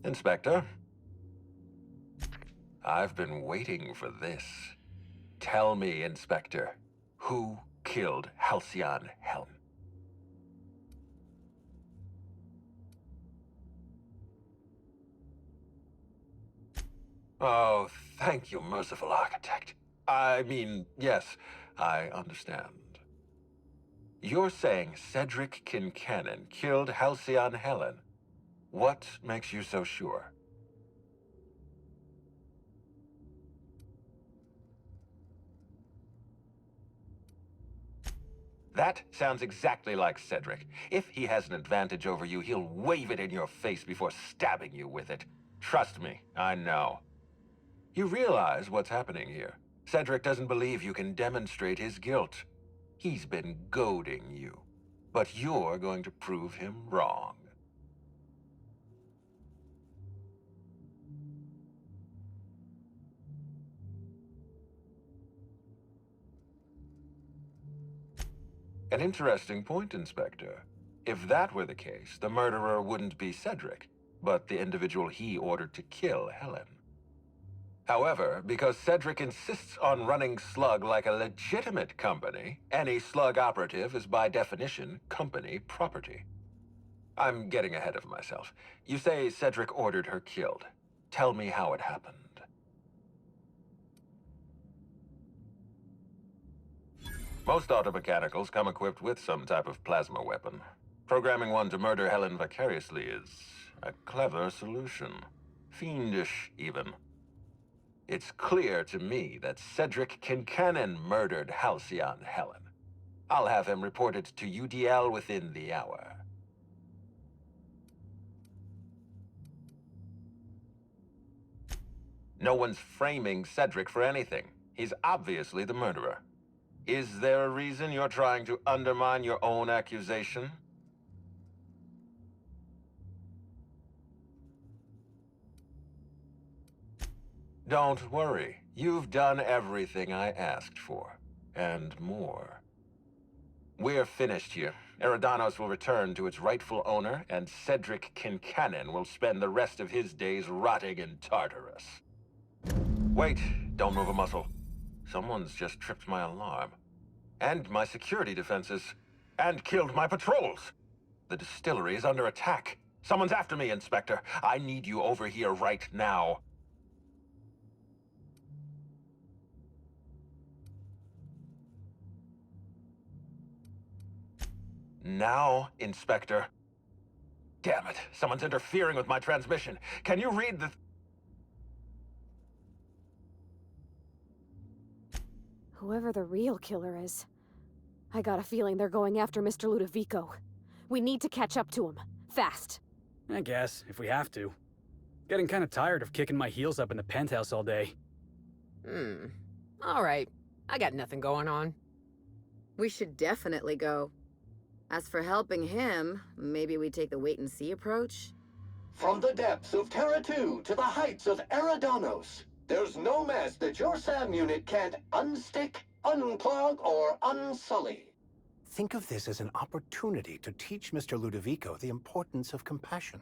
Inspector, I've been waiting for this. Tell me, Inspector, who killed Halcyon Helm? Oh, thank you, merciful architect. I mean, yes, I understand. You're saying Cedric Kincannon killed Halcyon Helen. What makes you so sure? That sounds exactly like Cedric. If he has an advantage over you, he'll wave it in your face before stabbing you with it. Trust me, I know. You realize what's happening here. Cedric doesn't believe you can demonstrate his guilt. He's been goading you. But you're going to prove him wrong. An interesting point, Inspector. If that were the case, the murderer wouldn't be Cedric, but the individual he ordered to kill Helen. However, because Cedric insists on running Slug like a legitimate company, any Slug operative is by definition company property. I'm getting ahead of myself. You say Cedric ordered her killed. Tell me how it happened. Most automechanicals come equipped with some type of plasma weapon. Programming one to murder Helen vicariously is a clever solution. Fiendish, even. It's clear to me that Cedric Kincannon murdered Halcyon Helen. I'll have him reported to UDL within the hour. No one's framing Cedric for anything. He's obviously the murderer. Is there a reason you're trying to undermine your own accusation? Don't worry. You've done everything I asked for. And more. We're finished here. Eridanos will return to its rightful owner, and Cedric Kincannon will spend the rest of his days rotting in Tartarus. Wait, don't move a muscle. Someone's just tripped my alarm. And my security defenses. And killed my patrols! The distillery is under attack. Someone's after me, Inspector. I need you over here right now. Now, Inspector. Damn it, someone's interfering with my transmission. Can you read the... Whoever the real killer is, I got a feeling they're going after Mr. Ludovico. We need to catch up to him. Fast. I guess, if we have to. Getting kinda tired of kicking my heels up in the penthouse all day. Alright. I got nothing going on. We should definitely go. As for helping him, maybe we take the wait-and-see approach? From the depths of Terra 2 to the heights of Eridanos, there's no mess that your SAM unit can't unstick, unclog, or unsully. Think of this as an opportunity to teach Mr. Ludovico the importance of compassion.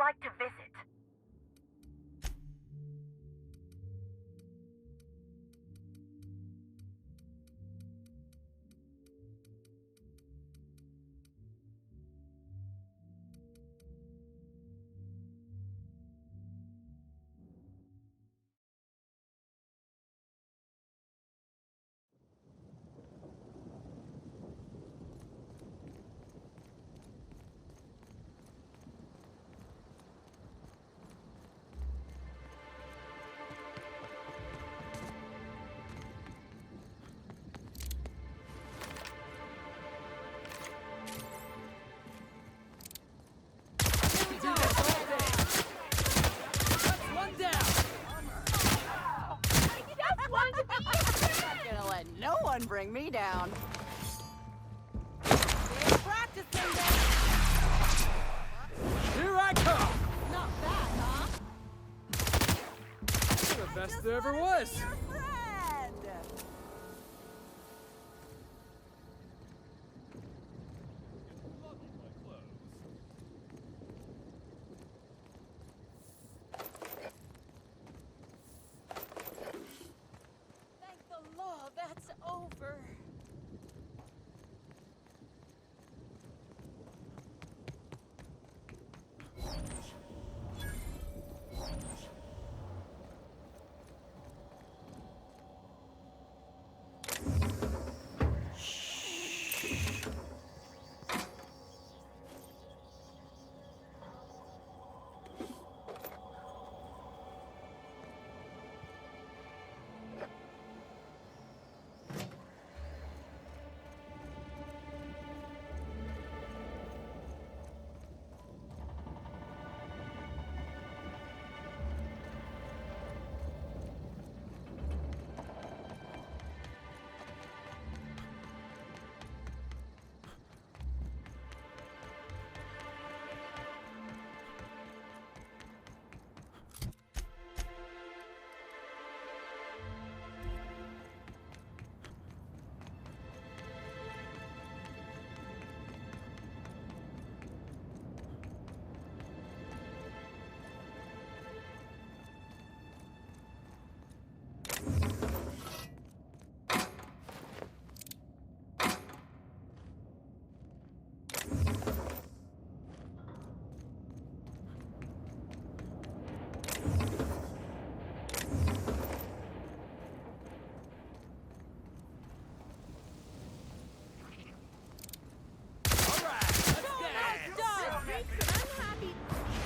like to visit. No one bring me down. They're practicing this. Here I come! Not bad, huh? The best there ever was. Your friend. Thank the law, that's over.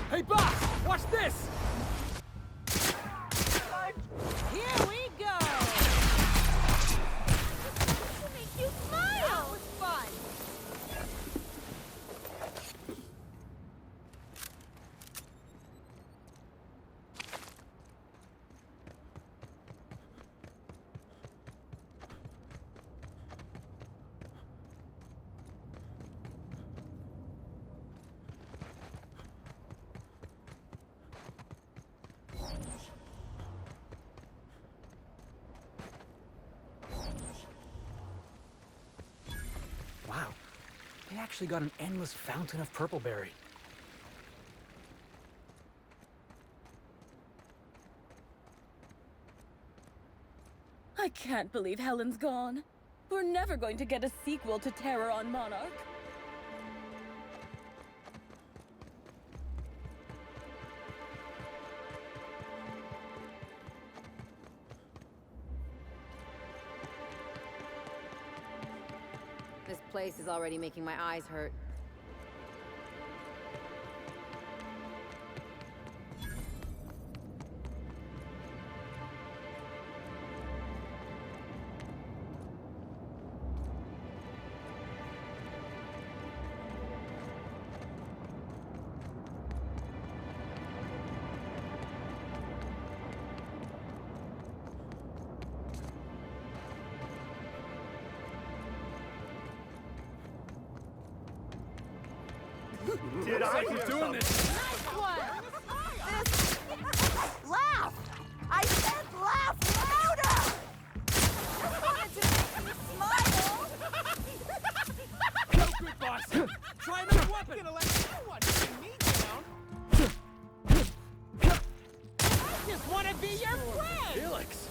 Hey, boss! Watch this! Here we go. To make you smile! That was fun. Wow. They actually got an endless fountain of purpleberry. I can't believe Helen's gone. We're never going to get a sequel to Terror on Monarch. This place is already making my eyes hurt. Looks like you're doing this. Nice one. This. Laugh. I said laugh louder. Just wanted to make you smile. No good, boss. Try another weapon. Gonna let no one bring me down. be your friend! Felix!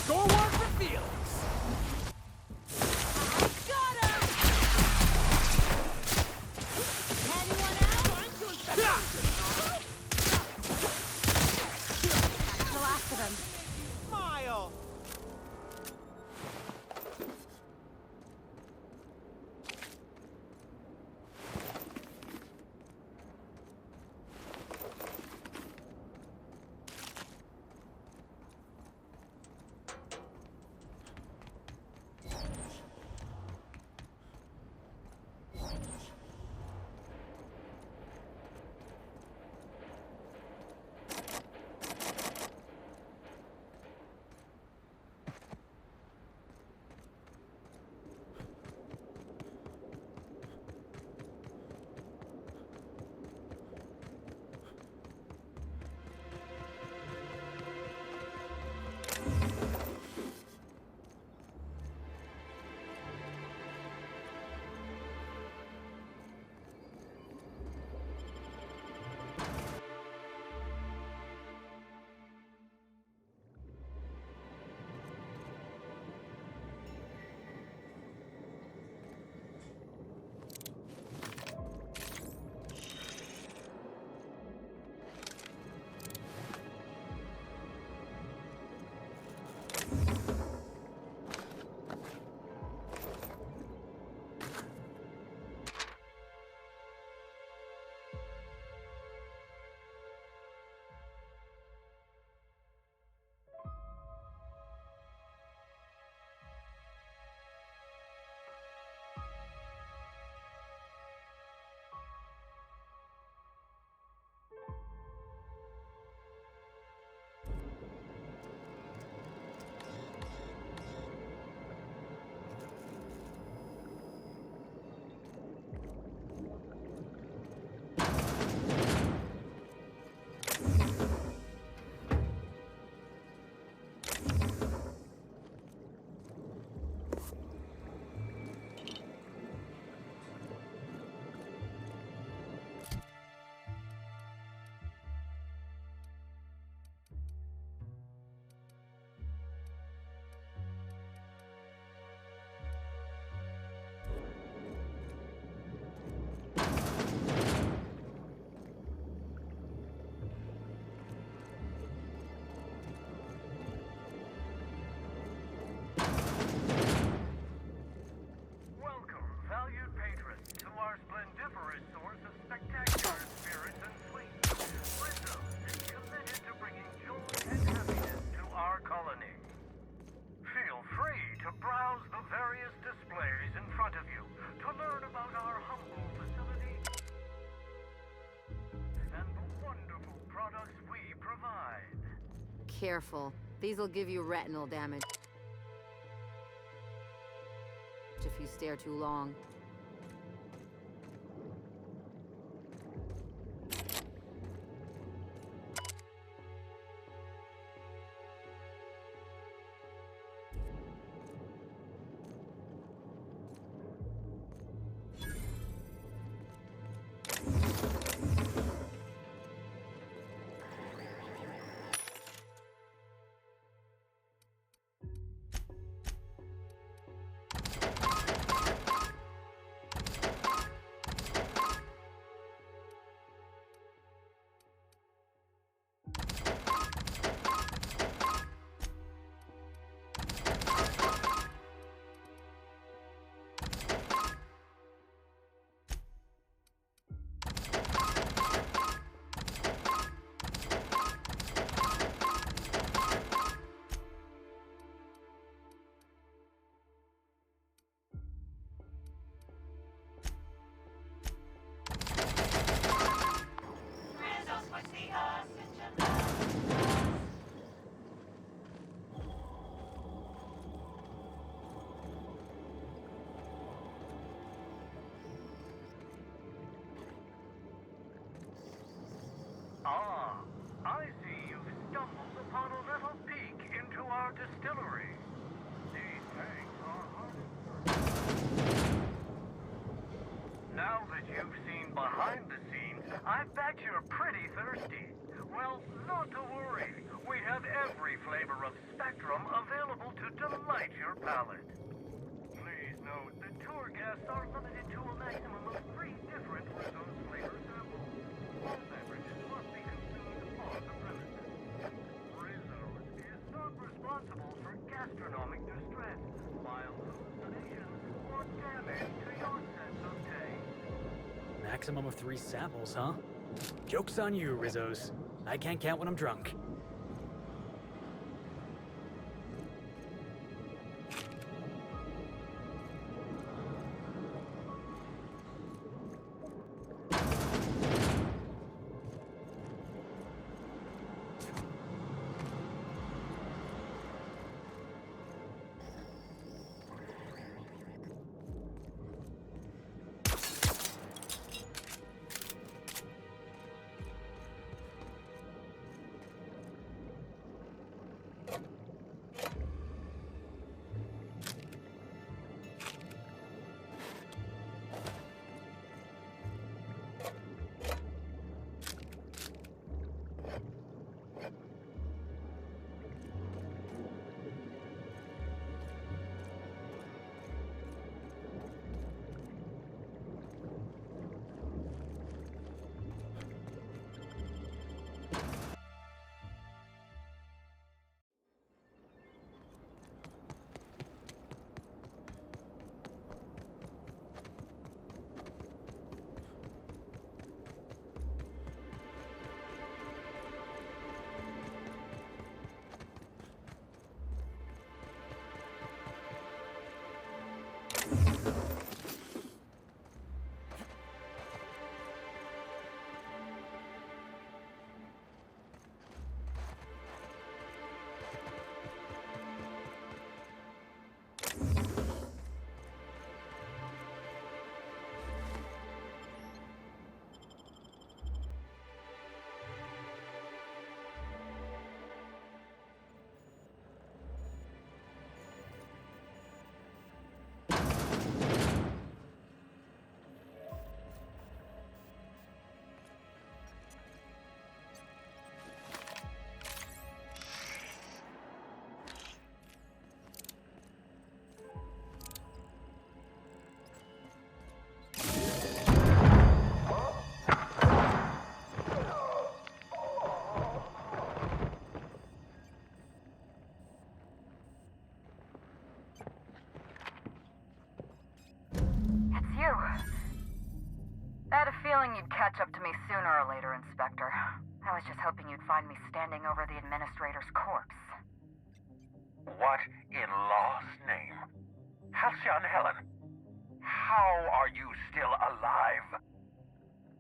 Score one for Felix! The last of them. Smile! Careful. These'll give you retinal damage if you stare too long. I bet you're pretty thirsty. Well, not to worry. We have every flavor of Spectrum available to delight your palate. Please note that tour guests are limited to a maximum of 3 different Rizzo's flavor samples. All beverages must be consumed on the premises. Rizzo's is not responsible for gastronomic distress, mild hallucinations, or damage to your sense of taste. Maximum of 3 samples, huh? Joke's on you, Rizzos. I can't count when I'm drunk. I had a feeling you'd catch up to me sooner or later, Inspector. I was just hoping you'd find me standing over the administrator's corpse. What in law's name? Halcyon Helen, how are you still alive?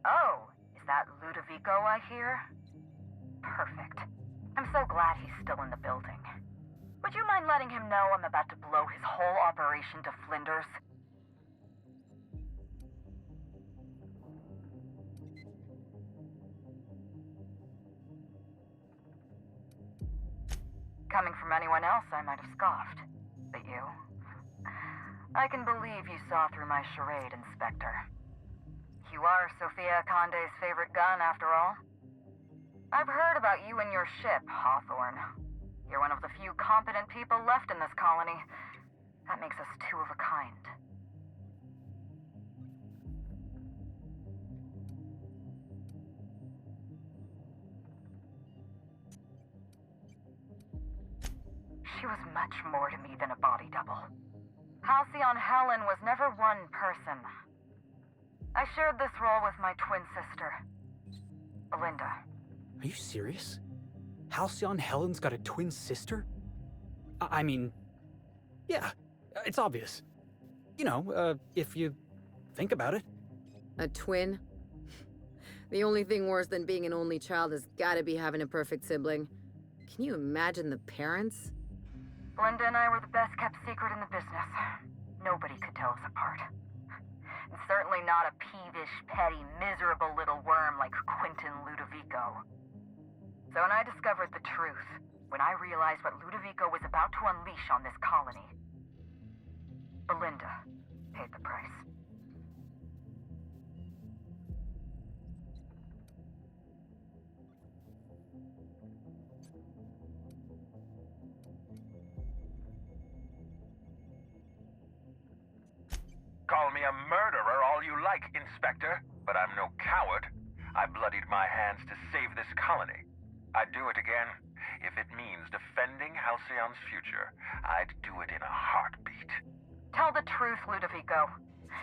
Oh, is that Ludovico I hear? Perfect. I'm so glad he's still in the building. Would you mind letting him know I'm about to blow his whole operation to flinders? Coming from anyone else, I might have scoffed. But you? I can believe you saw through my charade, Inspector. You are Sophia Conde's favorite gun, after all. I've heard about you and your ship, Hawthorne. You're one of the few competent people left in this colony. That makes us two of a kind. She was much more to me than a body double. Halcyon Helen was never one person. I shared this role with my twin sister, Belinda. Are you serious? Halcyon Helen's got a twin sister? I mean, yeah, it's obvious. You know, if you think about it. A twin? The only thing worse than being an only child has gotta be having a perfect sibling. Can you imagine the parents? Belinda and I were the best kept secret in the business. Nobody could tell us apart. And certainly not a peevish, petty, miserable little worm like Quentin Ludovico. So when I discovered the truth, when I realized what Ludovico was about to unleash on this colony, Belinda paid the price. Call me a murderer all you like, Inspector, but I'm no coward. I bloodied my hands to save this colony. I'd do it again. If it means defending Halcyon's future, I'd do it in a heartbeat. Tell the truth, Ludovico.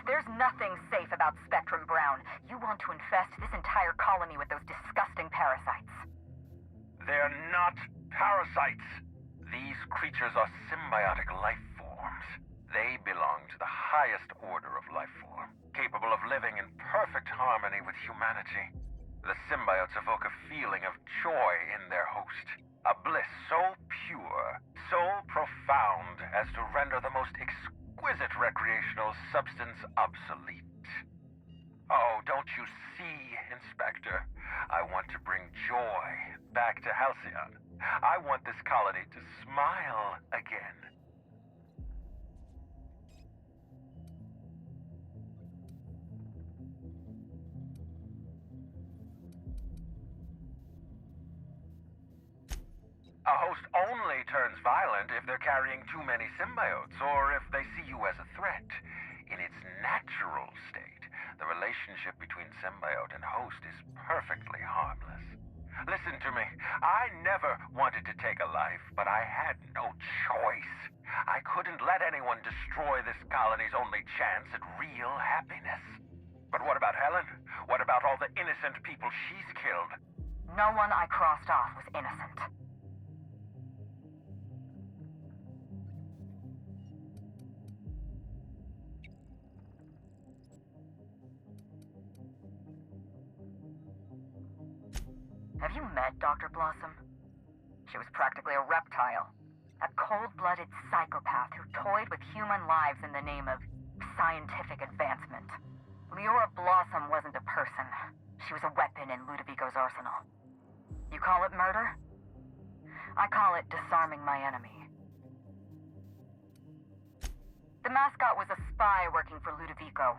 There's nothing safe about Spectrum Brown. You want to infest this entire colony with those disgusting parasites. They're not parasites. These creatures are symbiotic life forms. They belong to the highest order of life form, capable of living in perfect harmony with humanity. The symbiotes evoke a feeling of joy in their host, a bliss so pure, so profound as to render the most exquisite recreational substance obsolete. Oh, don't you see, Inspector? I want to bring joy back to Halcyon. I want this colony to smile again. A host only turns violent if they're carrying too many symbiotes, or if they see you as a threat. In its natural state, the relationship between symbiote and host is perfectly harmless. Listen to me. I never wanted to take a life, but I had no choice. I couldn't let anyone destroy this colony's only chance at real happiness. But what about Helen? What about all the innocent people she's killed? No one I crossed off was innocent. Have you met Dr. Blossom? She was practically a reptile. A cold-blooded psychopath who toyed with human lives in the name of scientific advancement. Leora Blossom wasn't a person. She was a weapon in Ludovico's arsenal. You call it murder? I call it disarming my enemy. The mascot was a spy working for Ludovico.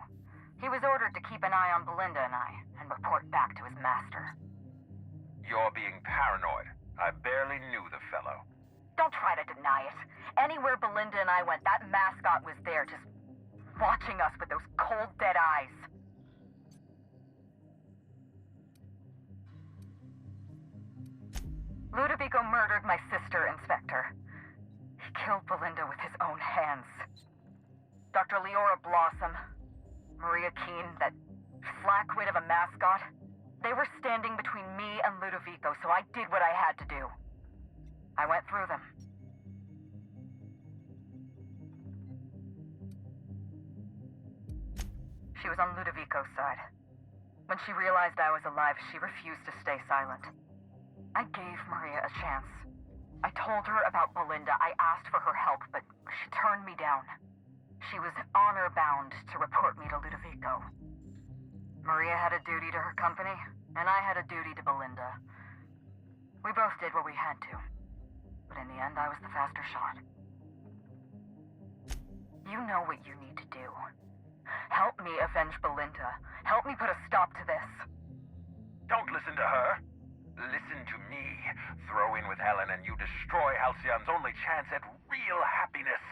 He was ordered to keep an eye on Belinda and I, and report back to his master. You're being paranoid. I barely knew the fellow. Don't try to deny it. Anywhere Belinda and I went, that mascot was there, just watching us with those cold, dead eyes. Ludovico murdered my sister, Inspector. He killed Belinda with his own hands. Dr. Leora Blossom, Maria Keene, that flackwit of a mascot, they were standing between me and Ludovico, so I did what I had to do. I went through them. She was on Ludovico's side. When she realized I was alive, she refused to stay silent. I gave Maria a chance. I told her about Belinda. I asked for her help, but she turned me down. She was honor-bound to report me to Ludovico. Maria had a duty to her company, and I had a duty to Belinda. We both did what we had to. But in the end, I was the faster shot. You know what you need to do. Help me avenge Belinda. Help me put a stop to this. Don't listen to her. Listen to me. Throw in with Helen and you destroy Halcyon's only chance at real happiness.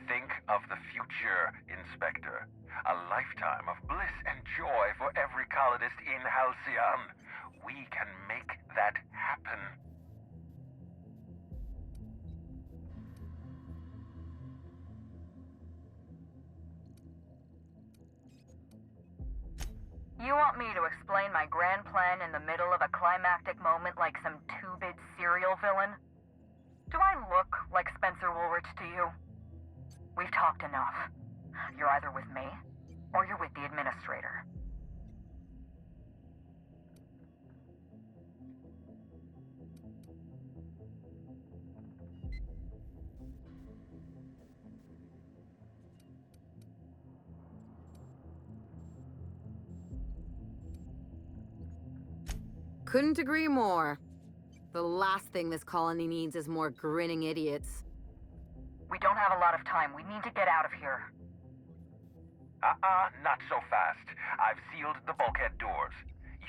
Think of the future, Inspector. A lifetime of bliss and joy for every colonist in Halcyon. We can make that happen. You want me to explain my grand plan in the middle of a climactic moment like some two-bit serial villain? Do I look like Spencer Woolrich to you? We've talked enough. You're either with me, or you're with the administrator. Couldn't agree more. The last thing this colony needs is more grinning idiots. We don't have a lot of time. We need to get out of here. Not so fast. I've sealed the bulkhead doors.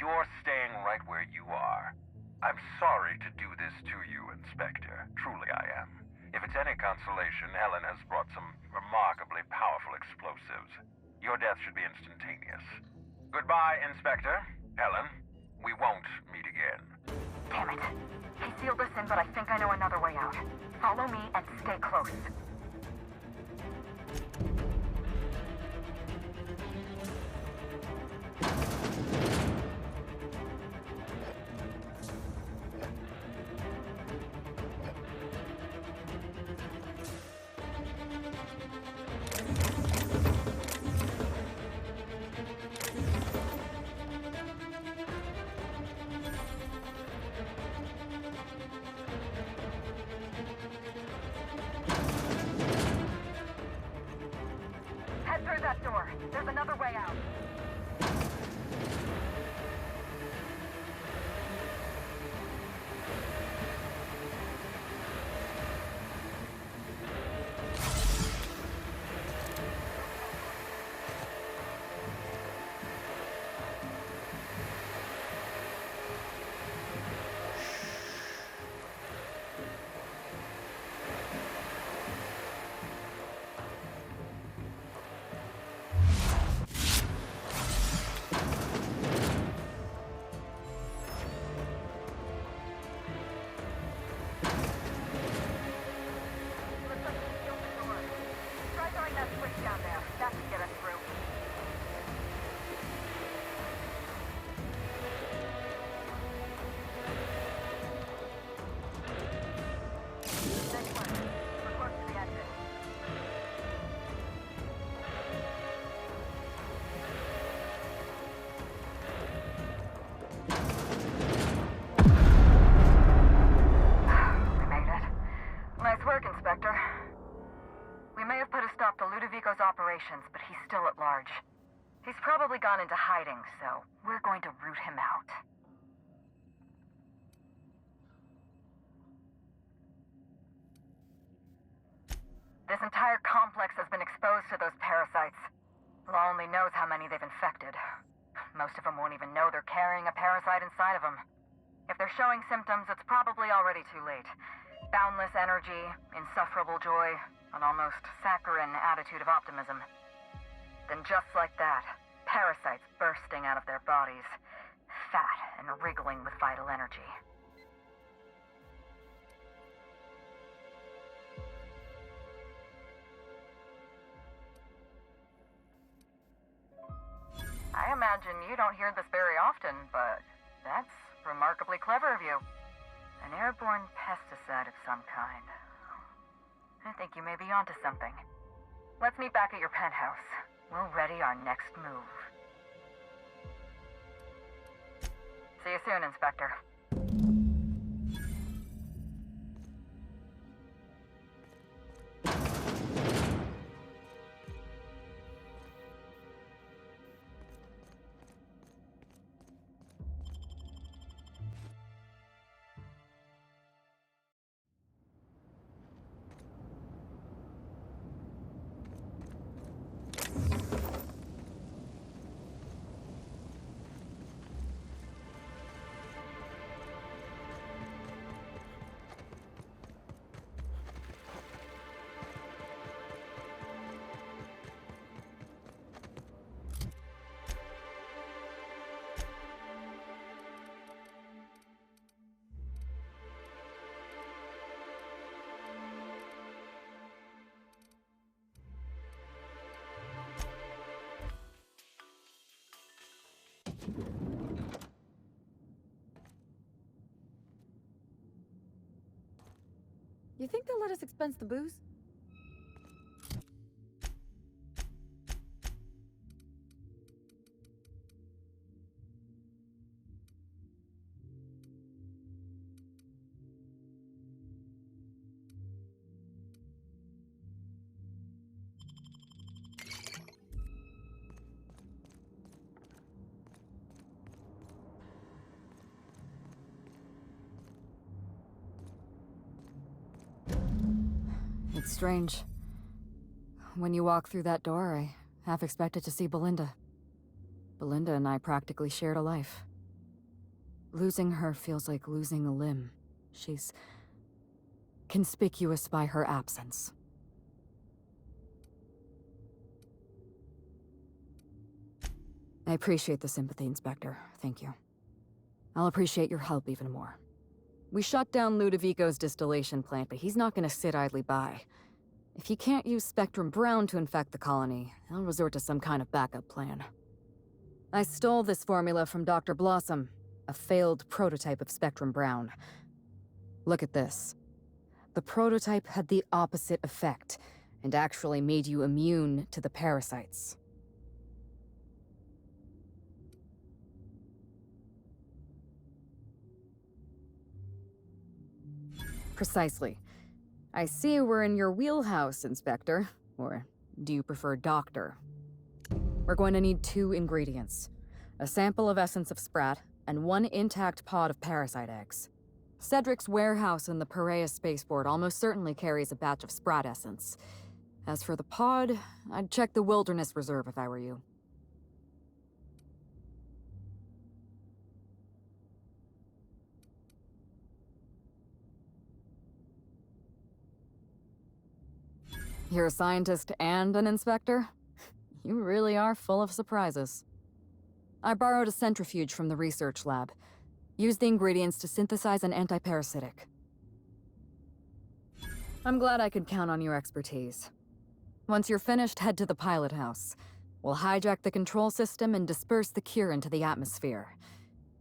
You're staying right where you are. I'm sorry to do this to you, Inspector. Truly I am. If it's any consolation, Helen has brought some remarkably powerful explosives. Your death should be instantaneous. Goodbye, Inspector. Helen, we won't meet again. Damn it. He sealed us in, but I think I know another way out. Follow me and stay close. Head through that door. There's another way out. Looks like he sealed the door. Try throwing that switch down there. That should get us through. Next one. We're close to the exit. We made it. Nice work, Inspector. We may have put a stop to Ludovico's operations, but he's still at large. He's probably gone into hiding, so we're going to root him out. This entire complex has been exposed to those parasites. Law only knows how many they've infected. Most of them won't even know they're carrying a parasite inside of them. If they're showing symptoms, it's probably already too late. Boundless energy, insufferable joy, an almost saccharine attitude of optimism. Then just like that, parasites bursting out of their bodies, fat and wriggling with vital energy. I imagine you don't hear this very often, but that's remarkably clever of you. An airborne pesticide of some kind. I think you may be onto something. Let's meet back at your penthouse. We'll ready our next move. See you soon, Inspector. You think they'll let us expense the booze? It's strange. When you walk through that door, I half expected to see Belinda. Belinda and I practically shared a life. Losing her feels like losing a limb. She's conspicuous by her absence. I appreciate the sympathy, Inspector. Thank you. I'll appreciate your help even more. We shut down Ludovico's distillation plant, but he's not gonna sit idly by. If he can't use Spectrum Brown to infect the colony, he'll resort to some kind of backup plan. I stole this formula from Dr. Blossom, a failed prototype of Spectrum Brown. Look at this. The prototype had the opposite effect, and actually made you immune to the parasites. Precisely. I see we're in your wheelhouse, Inspector. Or do you prefer Doctor? We're going to need 2 ingredients. A sample of essence of sprat, and 1 intact pod of parasite eggs. Cedric's warehouse in the Piraeus spaceport almost certainly carries a batch of sprat essence. As for the pod, I'd check the Wilderness Reserve if I were you. You're a scientist and an inspector? You really are full of surprises. I borrowed a centrifuge from the research lab. Used the ingredients to synthesize an antiparasitic. I'm glad I could count on your expertise. Once you're finished, head to the pilot house. We'll hijack the control system and disperse the cure into the atmosphere.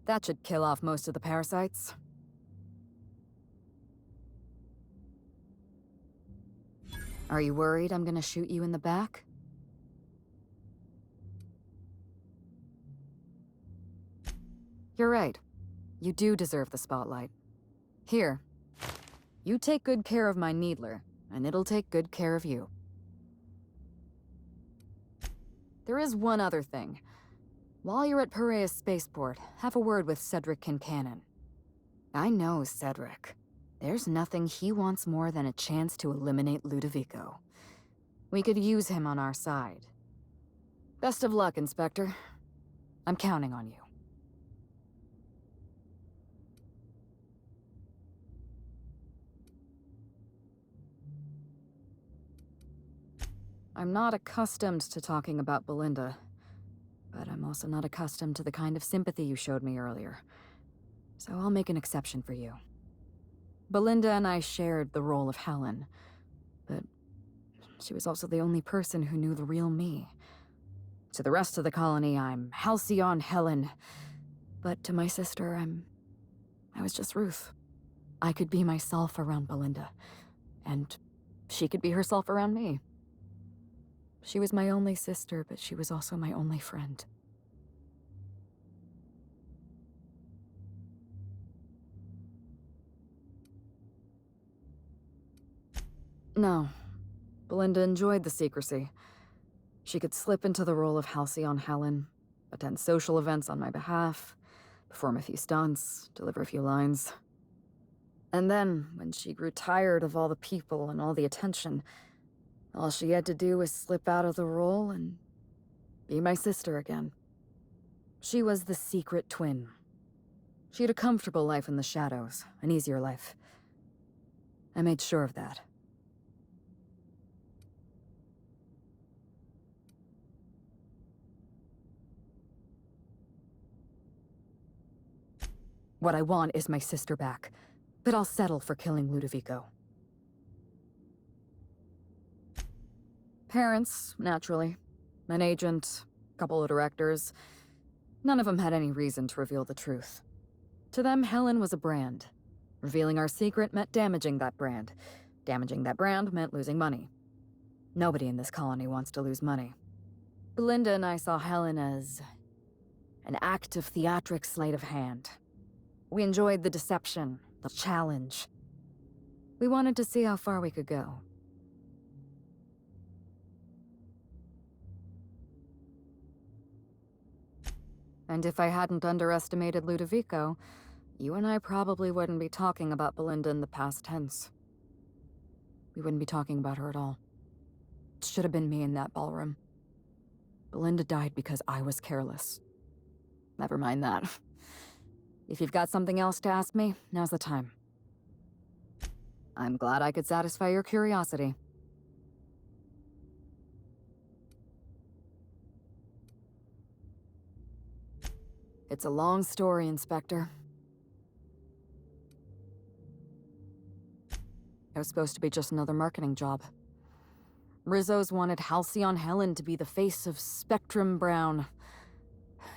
That should kill off most of the parasites. Are you worried I'm gonna shoot you in the back? You're right. You do deserve the spotlight. Here. You take good care of my needler, and it'll take good care of you. There is one other thing. While you're at Piraeus Spaceport, have a word with Cedric Kincannon. I know Cedric. There's nothing he wants more than a chance to eliminate Ludovico. We could use him on our side. Best of luck, Inspector. I'm counting on you. I'm not accustomed to talking about Belinda, but I'm also not accustomed to the kind of sympathy you showed me earlier. So I'll make an exception for you. Belinda and I shared the role of Helen, but she was also the only person who knew the real me. To the rest of the colony, I'm Halcyon Helen, but to my sister, I was just Ruth. I could be myself around Belinda, and she could be herself around me. She was my only sister, but she was also my only friend. No. Belinda enjoyed the secrecy. She could slip into the role of Halcyon Helen, attend social events on my behalf, perform a few stunts, deliver a few lines. And then, when she grew tired of all the people and all the attention, all she had to do was slip out of the role and be my sister again. She was the secret twin. She had a comfortable life in the shadows, an easier life. I made sure of that. What I want is my sister back, but I'll settle for killing Ludovico. Parents, naturally. An agent, a couple of directors. None of them had any reason to reveal the truth. To them, Helen was a brand. Revealing our secret meant damaging that brand. Damaging that brand meant losing money. Nobody in this colony wants to lose money. Belinda and I saw Helen as an act of theatric sleight of hand. We enjoyed the deception, the challenge. We wanted to see how far we could go. And if I hadn't underestimated Ludovico, you and I probably wouldn't be talking about Belinda in the past tense. We wouldn't be talking about her at all. It should have been me in that ballroom. Belinda died because I was careless. Never mind that. If you've got something else to ask me, now's the time. I'm glad I could satisfy your curiosity. It's a long story, Inspector. It was supposed to be just another marketing job. Rizzo's wanted Halcyon Helen to be the face of Spectrum Brown.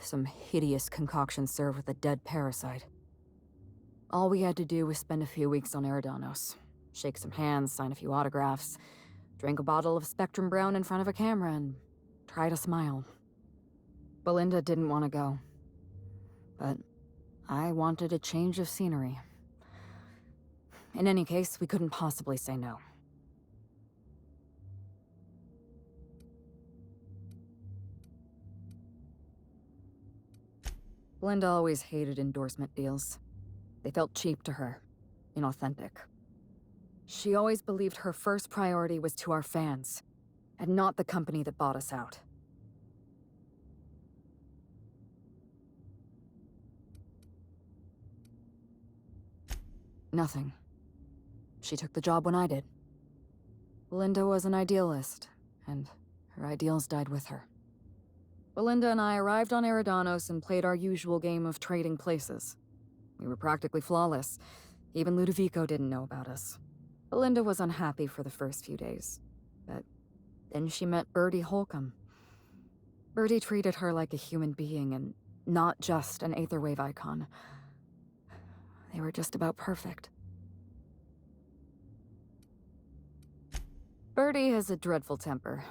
Some hideous concoction served with a dead parasite. All we had to do was spend a few weeks on Eridanos, shake some hands, sign a few autographs, drink a bottle of Spectrum Brown in front of a camera, and try to smile. Belinda didn't want to go. But I wanted a change of scenery. In any case, we couldn't possibly say no. Belinda always hated endorsement deals. They felt cheap to her, inauthentic. She always believed her first priority was to our fans, and not the company that bought us out. Nothing. She took the job when I did. Belinda was an idealist, and her ideals died with her. Belinda and I arrived on Eridanos and played our usual game of trading places. We were practically flawless. Even Ludovico didn't know about us. Belinda was unhappy for the first few days, but then she met Bertie Holcomb. Bertie treated her like a human being and not just an Aetherwave icon. They were just about perfect. Bertie has a dreadful temper.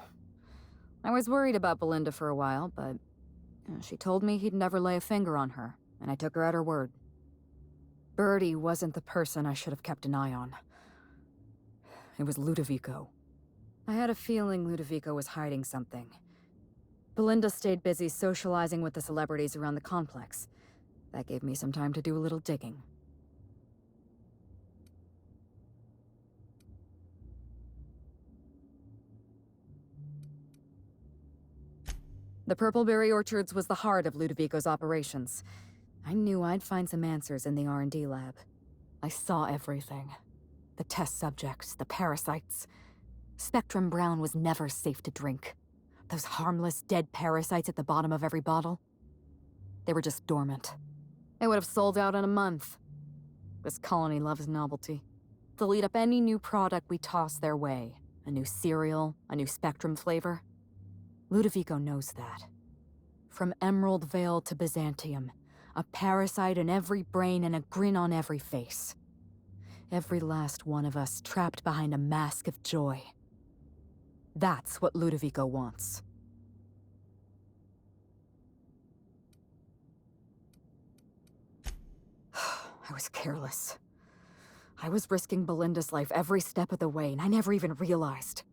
I was worried about Belinda for a while, but she told me he'd never lay a finger on her, and I took her at her word. Bertie wasn't the person I should have kept an eye on. It was Ludovico. I had a feeling Ludovico was hiding something. Belinda stayed busy socializing with the celebrities around the complex. That gave me some time to do a little digging. The Purpleberry Orchards was the heart of Ludovico's operations. I knew I'd find some answers in the R&D lab. I saw everything. The test subjects, the parasites. Spectrum Brown was never safe to drink. Those harmless, dead parasites at the bottom of every bottle. They were just dormant. They would have sold out in a month. This colony loves novelty. They'll eat up any new product we toss their way. A new cereal, a new Spectrum flavor. Ludovico knows that. From Emerald Vale to Byzantium, a parasite in every brain and a grin on every face. Every last one of us trapped behind a mask of joy. That's what Ludovico wants. I was careless. I was risking Belinda's life every step of the way, and I never even realized.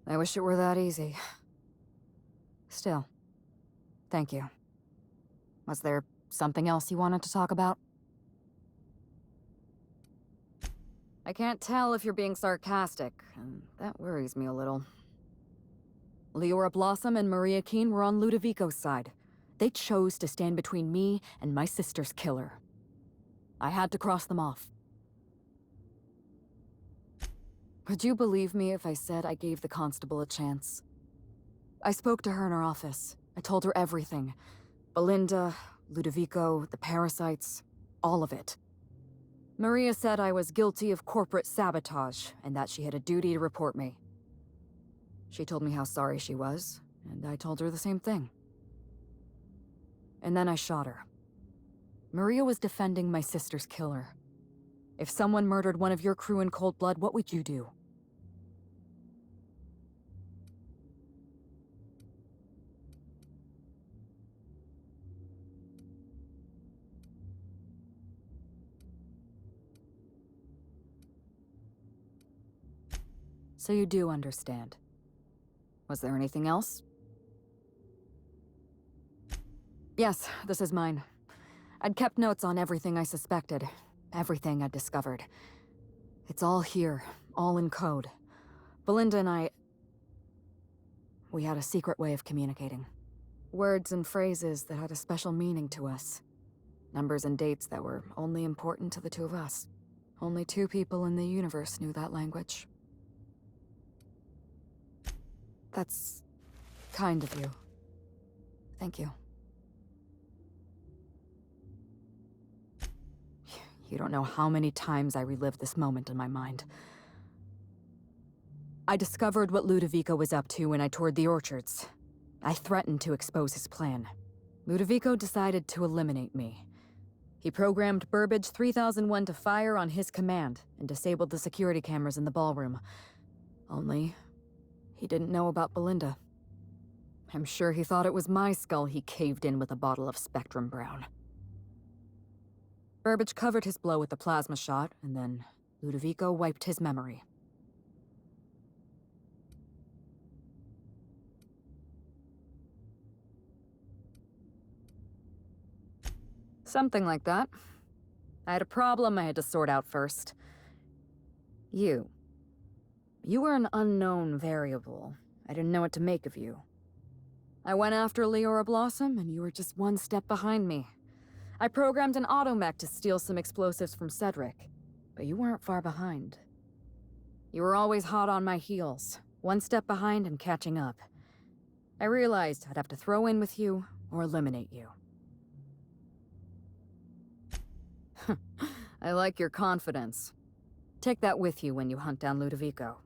I wish it were that easy. Still, thank you. Was there something else you wanted to talk about? I can't tell if you're being sarcastic, and that worries me a little. Leora Blossom and Maria Keene were on Ludovico's side. They chose to stand between me and my sister's killer. I had to cross them off. Would you believe me if I said I gave the constable a chance? I spoke to her in her office. I told her everything. Belinda, Ludovico, the parasites, all of it. Maria said I was guilty of corporate sabotage, and that she had a duty to report me. She told me how sorry she was, and I told her the same thing. And then I shot her. Maria was defending my sister's killer. If someone murdered one of your crew in cold blood, what would you do? So you do understand. Was there anything else? Yes, this is mine. I'd kept notes on everything I suspected, everything I'd discovered. It's all here, all in code. Belinda and I... we had a secret way of communicating. Words and phrases that had a special meaning to us. Numbers and dates that were only important to the two of us. Only two people in the universe knew that language. That's Kind of you. Thank you. You don't know how many times I relived this moment in my mind. I discovered what Ludovico was up to when I toured the orchards. I threatened to expose his plan. Ludovico decided to eliminate me. He programmed Burbage 3001 to fire on his command and disabled the security cameras in the ballroom. Only, he didn't know about Belinda. I'm sure he thought it was my skull he caved in with a bottle of Spectrum Brown. Burbage covered his blow with the plasma shot, and then Ludovico wiped his memory. Something like that. I had a problem I had to sort out first. You. You were an unknown variable. I didn't know what to make of you. I went after Leora Blossom, and you were just one step behind me. I programmed an automech to steal some explosives from Cedric, but you weren't far behind. You were always hot on my heels, one step behind and catching up. I realized I'd have to throw in with you or eliminate you. I like your confidence. Take that with you when you hunt down Ludovico.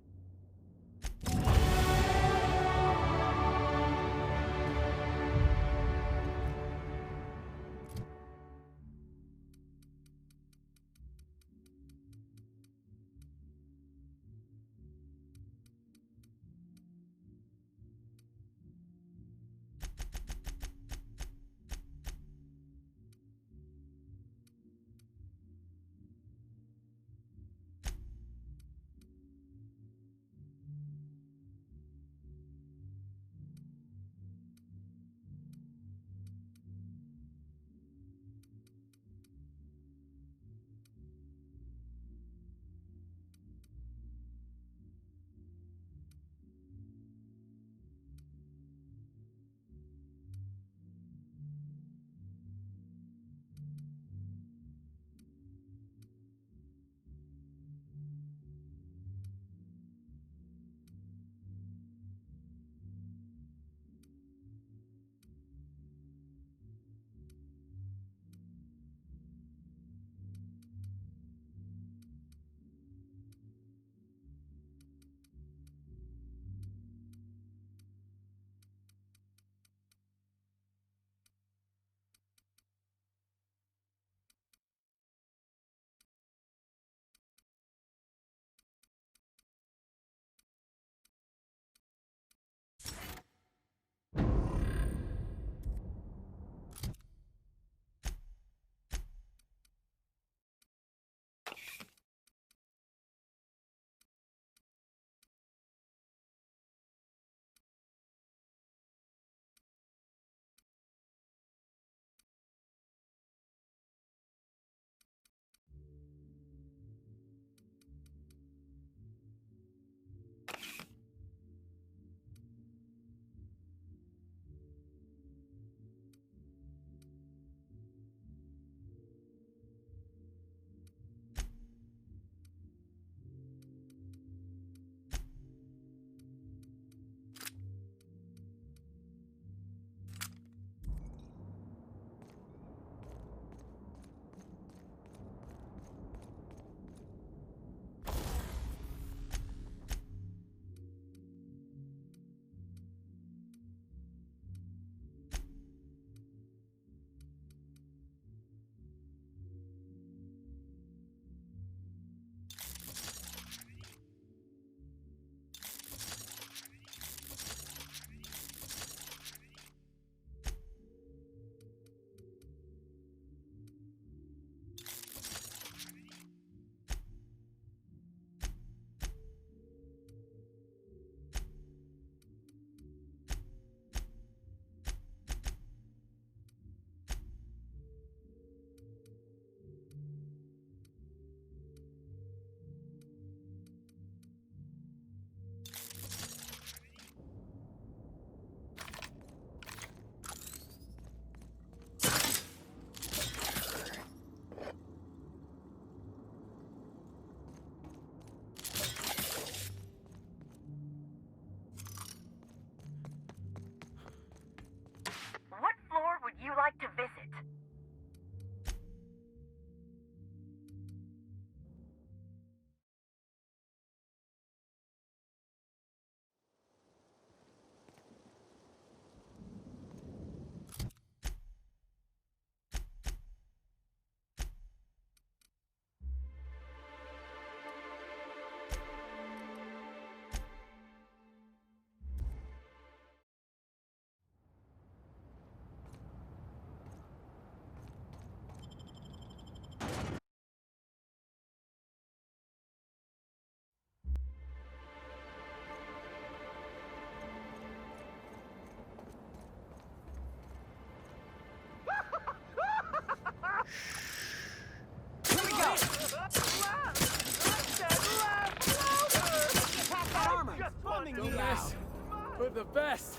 best.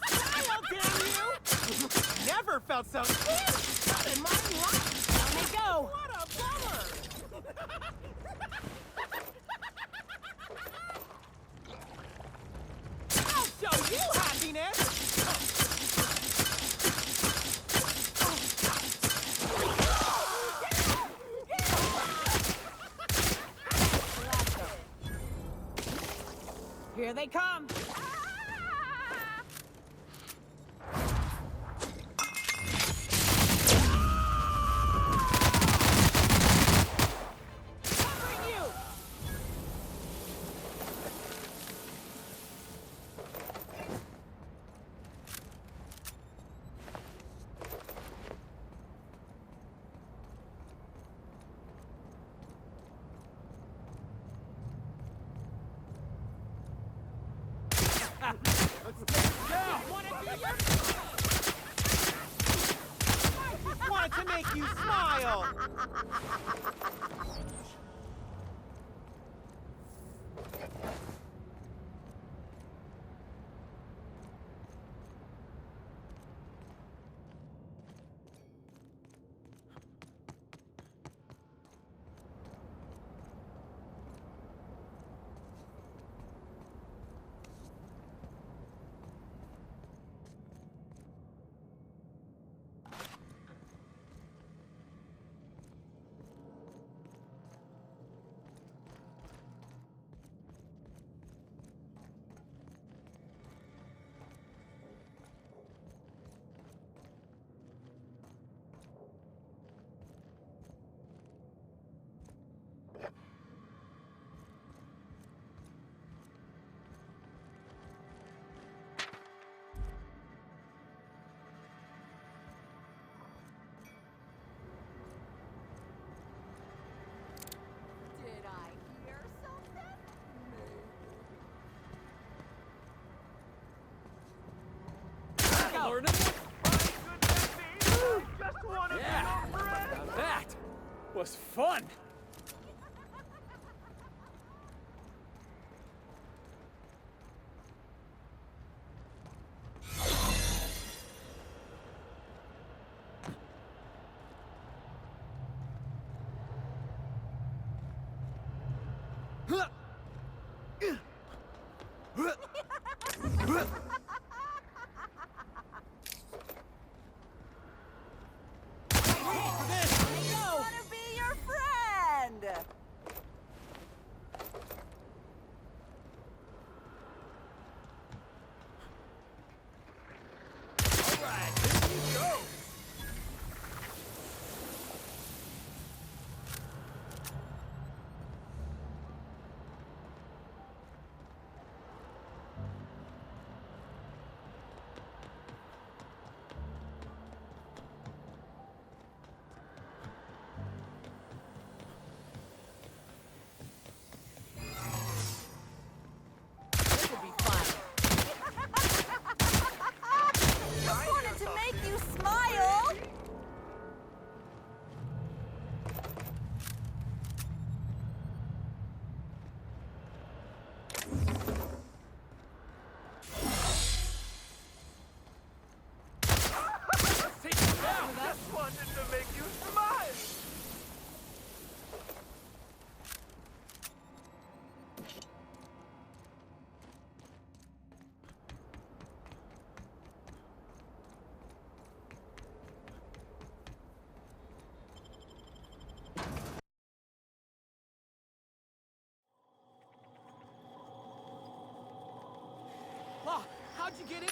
Smile, damn you! Never felt so good in my life! Let me go! What a bummer! I'll show you happiness! Here they come! Covering you! Let's take it down! I just wanted to make you smile! Did I hear something? Learn it? Just wanna be Yeah. your friend! Now that was fun. I wanna be your friend! This will be fun. Just wanted to make you smile! Just wanted to make you smile! Law, how'd you get in?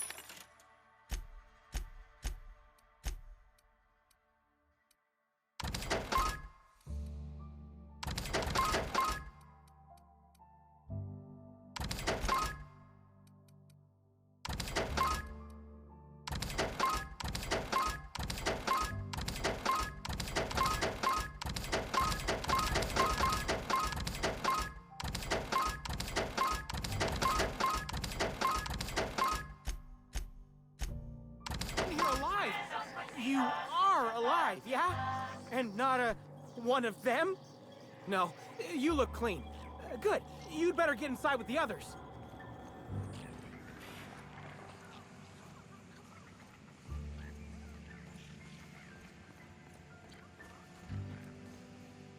You're alive! You are alive, yeah? And not one of them? No, you look clean. Good. You'd better get inside with the others.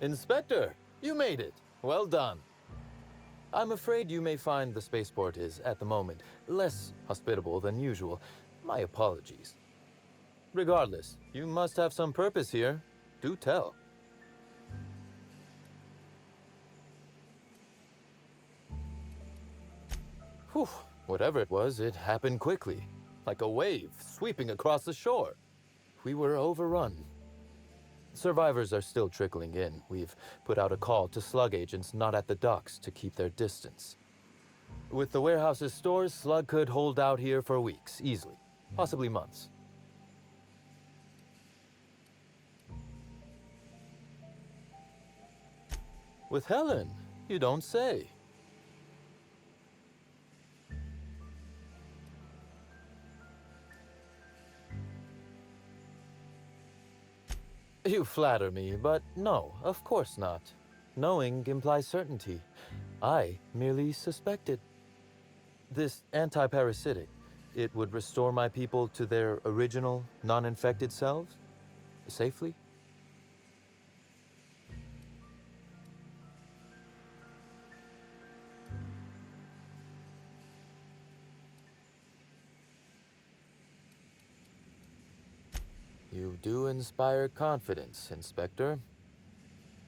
Inspector, you made it. Well done. I'm afraid you may find the spaceport is, at the moment, less hospitable than usual. My apologies. Regardless, you must have some purpose here. Do tell. Whew, whatever it was, it happened quickly. Like a wave sweeping across the shore. We were overrun. Survivors are still trickling in. We've put out a call to slug agents not at the docks to keep their distance. With the warehouse's stores, Slug could hold out here for weeks, easily. Possibly months. With Helen? You don't say. You flatter me, but no, of course not. Knowing implies certainty. I merely suspected. This anti-parasitic, it would restore my people to their original, non-infected selves? Safely? You do inspire confidence, Inspector.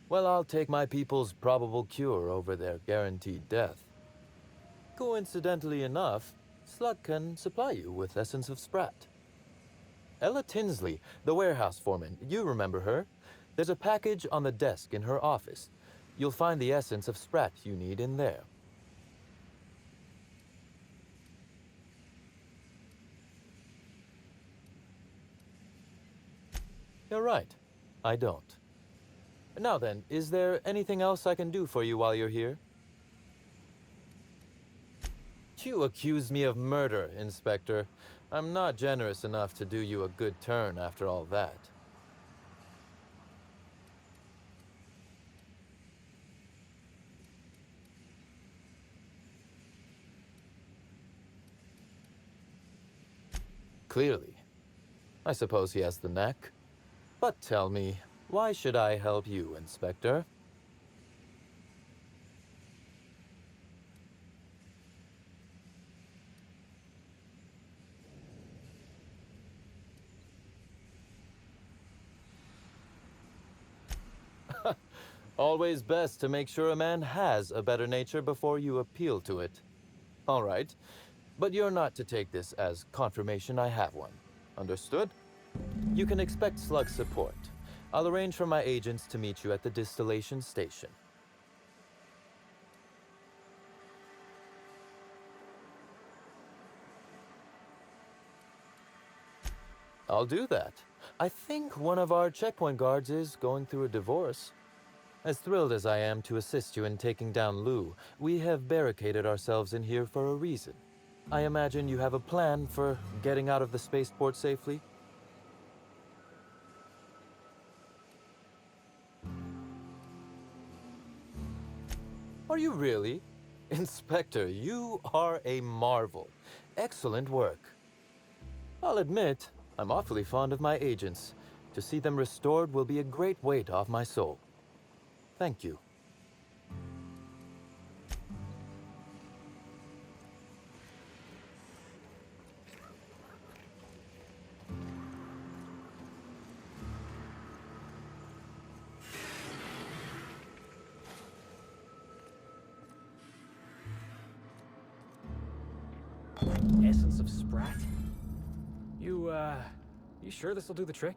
Well, I'll take my people's probable cure over their guaranteed death. Coincidentally enough, Slug can supply you with Essence of Sprat. Ella Tinsley, the warehouse foreman, you remember her? There's a package on the desk in her office. You'll find the Essence of Sprat you need in there. You're right. I don't. Now then, is there anything else I can do for you while you're here? You accuse me of murder, Inspector. I'm not generous enough to do you a good turn after all that. Clearly. I suppose he has the knack. But tell me, why should I help you, Inspector? Always best to make sure a man has a better nature before you appeal to it. All right, but you're not to take this as confirmation I have one. Understood? You can expect Slug support. I'll arrange for my agents to meet you at the distillation station. I'll do that. I think one of our checkpoint guards is going through a divorce. As thrilled as I am to assist you in taking down Lou, we have barricaded ourselves in here for a reason. I imagine you have a plan for getting out of the spaceport safely? Are you really? Inspector, you are a marvel. Excellent work. I'll admit, I'm awfully fond of my agents. To see them restored will be a great weight off my soul. Thank you. Essence of Sprat? You sure this'll do the trick?